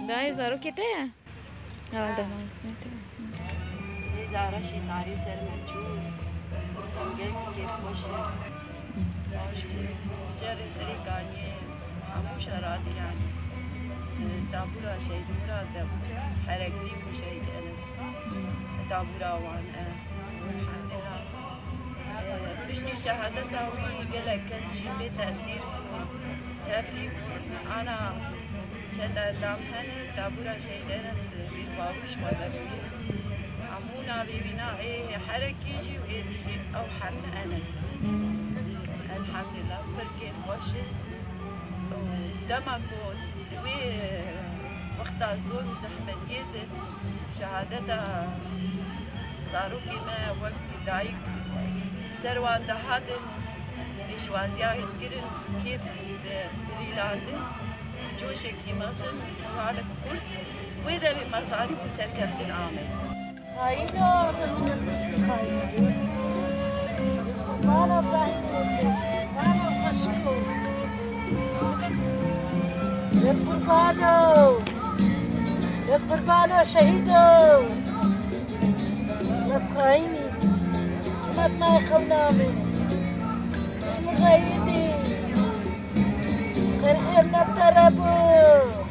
ده زارو كده ده زارا شيطاري سر مجول تمجل كيف خوشه شر سري كاني عمو شرادي يعني تابورا شهيد مراد حركني بشهيد أنس تابورا وانا والحمد لله بشتي شهادة ويقلك كسشي بتأثير تبلي أنا چند دام هنه تابورا شهيد أنس بالباوش وبابوي عمونا بيبنا حركيجي وإيديجي أو حمل أنس الحمد لله بركي خوشه دمكو دوي وقتا زور وزحمتيت شهادتها صاروا كما وقت دايك بسروان دهاتن بشوازيا يتكرن كيف بريلاندن جوشك يمازن وعلى كفرت وإذا بمزاري وسركفتن آمن خاينة من المجد خاينة مانا باهي مانا مشكو يس قربانو شهيدو يس خايني ماتنا يخونامي مغيدي غير حيرنا بتربو